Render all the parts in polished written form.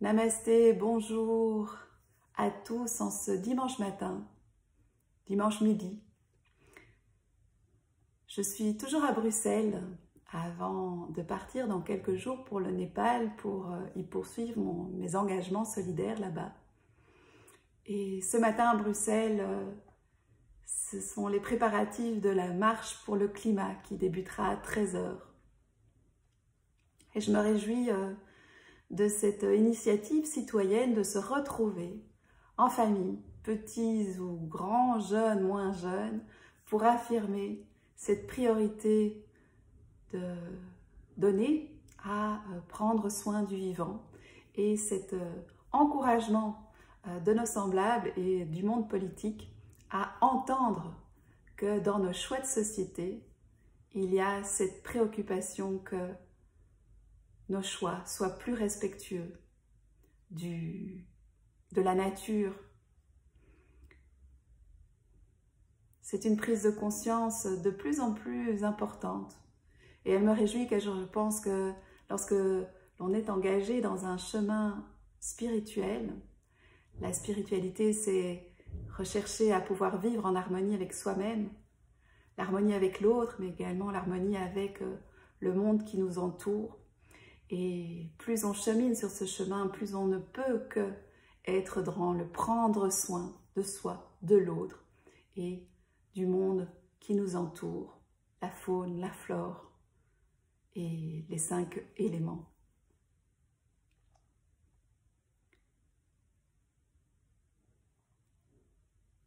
Namasté, bonjour à tous en ce dimanche matin, dimanche midi. Je suis toujours à Bruxelles avant de partir dans quelques jours pour le Népal pour y poursuivre mes engagements solidaires là-bas. Et ce matin à Bruxelles, ce sont les préparatifs de la marche pour le climat qui débutera à 13 h. Et je me réjouis de cette initiative citoyenne de se retrouver en famille, petits ou grands, jeunes, moins jeunes, pour affirmer cette priorité de donner à prendre soin du vivant et cet encouragement de nos semblables et du monde politique à entendre que dans nos choix de société, il y a cette préoccupation que nos choix soient plus respectueux de la nature. C'est une prise de conscience de plus en plus importante. Et elle me réjouit que je pense que lorsque l'on est engagé dans un chemin spirituel, la spiritualité, c'est rechercher à pouvoir vivre en harmonie avec soi-même, l'harmonie avec l'autre, mais également l'harmonie avec le monde qui nous entoure. Et plus on chemine sur ce chemin, plus on ne peut que être dans le prendre soin de soi, de l'autre et du monde qui nous entoure, la faune, la flore et les 5 éléments.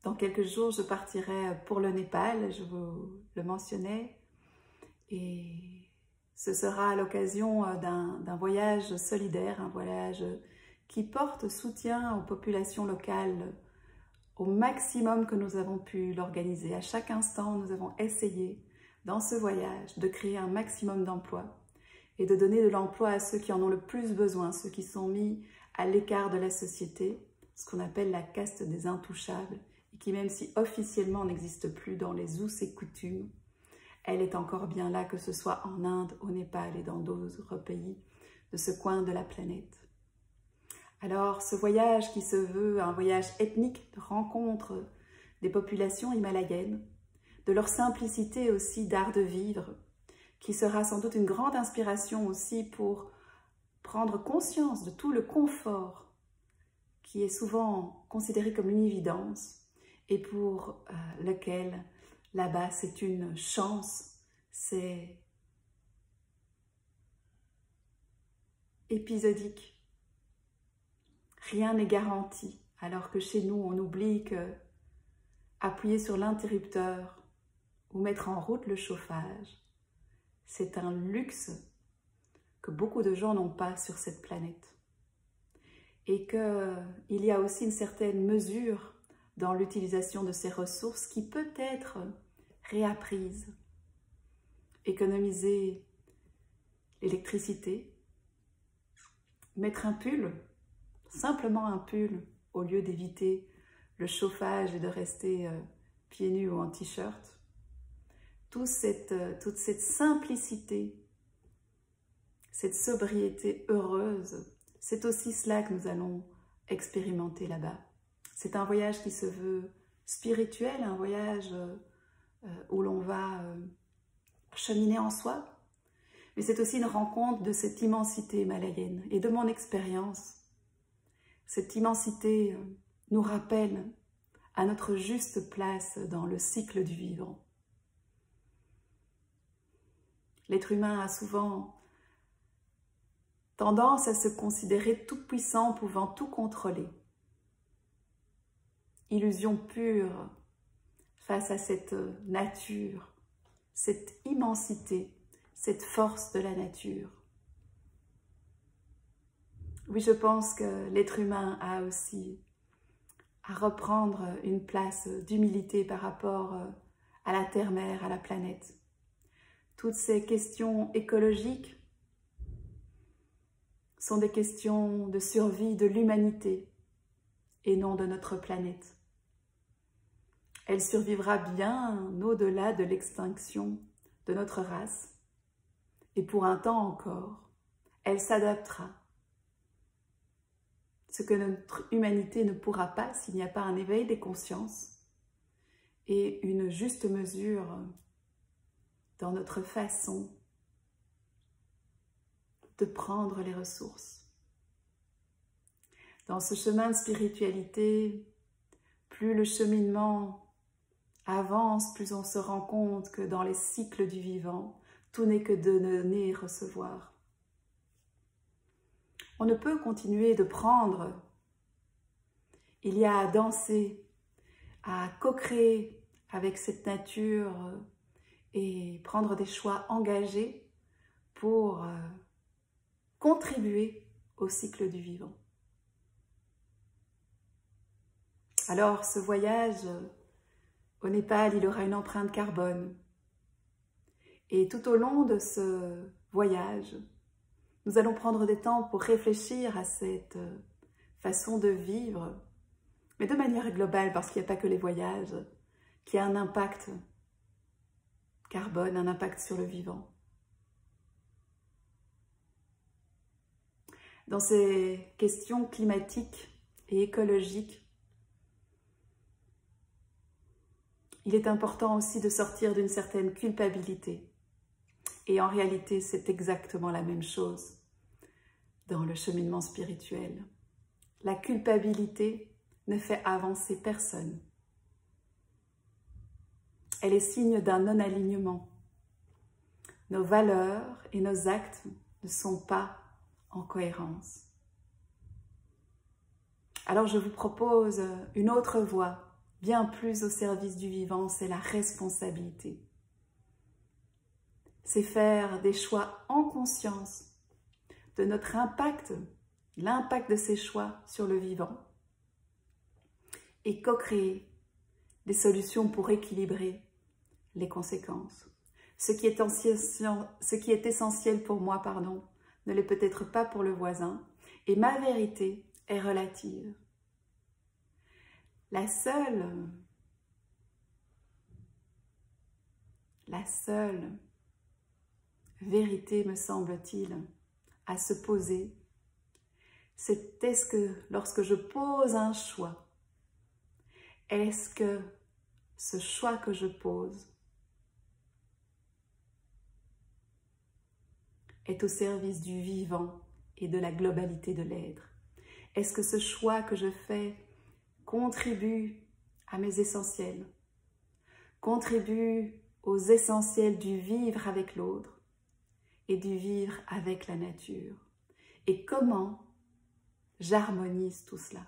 Dans quelques jours, je partirai pour le Népal, je vous le mentionnais, et ce sera à l'occasion d'un voyage solidaire, un voyage qui porte soutien aux populations locales au maximum que nous avons pu l'organiser. À chaque instant, nous avons essayé dans ce voyage de créer un maximum d'emplois et de donner de l'emploi à ceux qui en ont le plus besoin, ceux qui sont mis à l'écart de la société, ce qu'on appelle la caste des intouchables, et qui, même si officiellement n'existe plus dans les us et coutumes, elle est encore bien là, que ce soit en Inde, au Népal et dans d'autres pays de ce coin de la planète. Alors, ce voyage qui se veut un voyage ethnique de rencontre des populations himalayennes, de leur simplicité aussi d'art de vivre, qui sera sans doute une grande inspiration aussi pour prendre conscience de tout le confort qui est souvent considéré comme une évidence et pour lequel là-bas, c'est une chance, c'est épisodique. Rien n'est garanti, alors que chez nous, on oublie que appuyer sur l'interrupteur ou mettre en route le chauffage, c'est un luxe que beaucoup de gens n'ont pas sur cette planète. Et qu'il y a aussi une certaine mesure dans l'utilisation de ces ressources qui peut être réapprise. Économiser l'électricité, mettre un pull, simplement un pull, au lieu d'éviter le chauffage et de rester pieds nus ou en t-shirt. Toute cette simplicité, cette sobriété heureuse, c'est aussi cela que nous allons expérimenter là-bas. C'est un voyage qui se veut spirituel, un voyage où l'on va cheminer en soi, mais c'est aussi une rencontre de cette immensité himalayenne et de mon expérience. Cette immensité nous rappelle à notre juste place dans le cycle du vivant. L'être humain a souvent tendance à se considérer tout puissant, pouvant tout contrôler. Illusion pure face à cette nature, cette immensité, cette force de la nature. Oui, je pense que l'être humain a aussi à reprendre une place d'humilité par rapport à la terre-mère, à la planète. Toutes ces questions écologiques sont des questions de survie de l'humanité et non de notre planète. Elle survivra bien au-delà de l'extinction de notre race. Et pour un temps encore, elle s'adaptera ce que notre humanité ne pourra pas s'il n'y a pas un éveil des consciences et une juste mesure dans notre façon de prendre les ressources. Dans ce chemin de spiritualité, plus le cheminement avance, plus on se rend compte que dans les cycles du vivant, tout n'est que de donner et recevoir. On ne peut continuer de prendre. Il y a à danser, à co-créer avec cette nature et prendre des choix engagés pour contribuer au cycle du vivant. Alors, ce voyage au Népal, il aura une empreinte carbone. Et tout au long de ce voyage, nous allons prendre des temps pour réfléchir à cette façon de vivre, mais de manière globale, parce qu'il n'y a pas que les voyages qui a un impact carbone, un impact sur le vivant. Dans ces questions climatiques et écologiques, il est important aussi de sortir d'une certaine culpabilité. Et en réalité, c'est exactement la même chose dans le cheminement spirituel. La culpabilité ne fait avancer personne. Elle est signe d'un non-alignement. Nos valeurs et nos actes ne sont pas en cohérence. Alors je vous propose une autre voie, bien plus au service du vivant, c'est la responsabilité. C'est faire des choix en conscience de notre impact, l'impact de ces choix sur le vivant et co-créer des solutions pour équilibrer les conséquences. Ce qui est essentiel pour moi, ne l'est peut-être pas pour le voisin et ma vérité est relative. La seule vérité, me semble-t-il, à se poser, c'est est-ce que lorsque je pose un choix, est-ce que ce choix que je pose est au service du vivant et de la globalité de l'être? Est-ce que ce choix que je fais contribue à mes essentiels, contribue aux essentiels du vivre avec l'autre et du vivre avec la nature? Et comment j'harmonise tout cela?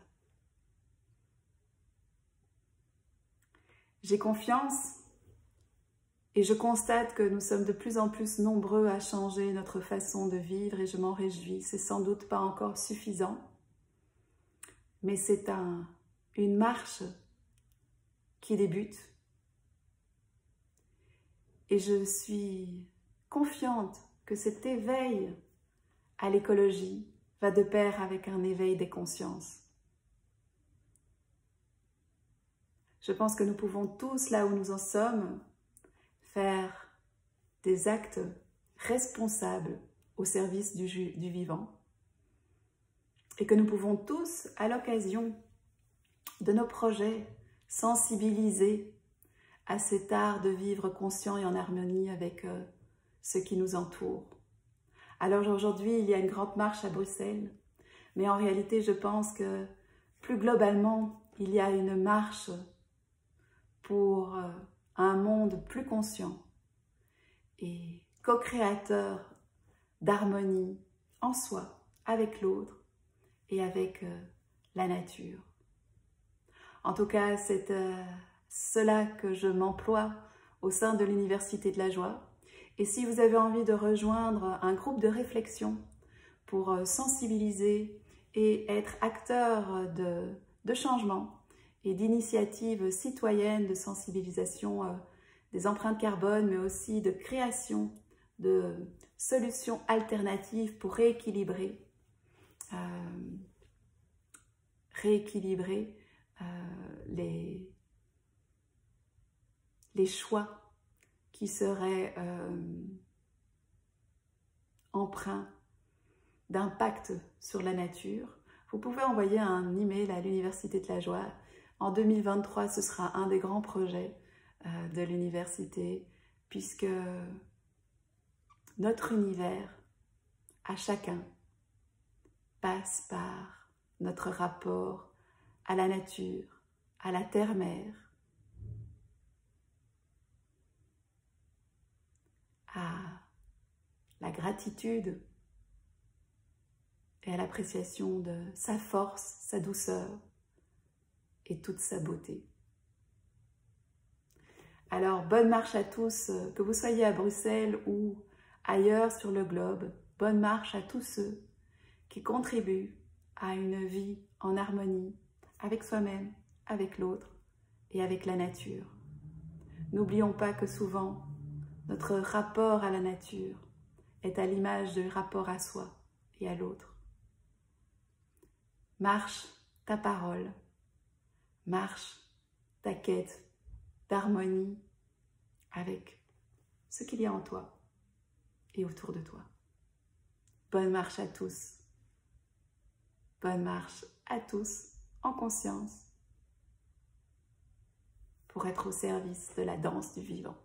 J'ai confiance et je constate que nous sommes de plus en plus nombreux à changer notre façon de vivre et je m'en réjouis. C'est sans doute pas encore suffisant, mais c'est une marche qui débute. Et je suis confiante que cet éveil à l'écologie va de pair avec un éveil des consciences. Je pense que nous pouvons tous, là où nous en sommes, faire des actes responsables au service du vivant. Et que nous pouvons tous, à l'occasion de nos projets, sensibiliser à cet art de vivre conscient et en harmonie avec ce qui nous entoure. Alors aujourd'hui, il y a une grande marche à Bruxelles, mais en réalité, je pense que plus globalement, il y a une marche pour un monde plus conscient et co-créateur d'harmonie en soi, avec l'autre et avec la nature. En tout cas, c'est cela que je m'emploie au sein de l'Université de la Joie. Et si vous avez envie de rejoindre un groupe de réflexion pour sensibiliser et être acteur de changement et d'initiatives citoyennes de sensibilisation des empreintes carbone, mais aussi de création de solutions alternatives pour rééquilibrer les choix qui seraient empreints d'impact sur la nature. vous pouvez envoyer un email à l'Université de la Joie. En 2023, ce sera un des grands projets de l'université, puisque notre univers, à chacun, passe par notre rapport à la nature, à la terre-mère, à la gratitude et à l'appréciation de sa force, sa douceur et toute sa beauté. Alors, bonne marche à tous, que vous soyez à Bruxelles ou ailleurs sur le globe. Bonne marche à tous ceux qui contribuent à une vie en harmonie avec soi-même, avec l'autre et avec la nature. N'oublions pas que souvent, notre rapport à la nature est à l'image du rapport à soi et à l'autre. Marche ta parole, marche ta quête d'harmonie avec ce qu'il y a en toi et autour de toi. Bonne marche à tous. Bonne marche à tous en conscience pour être au service de la danse du vivant.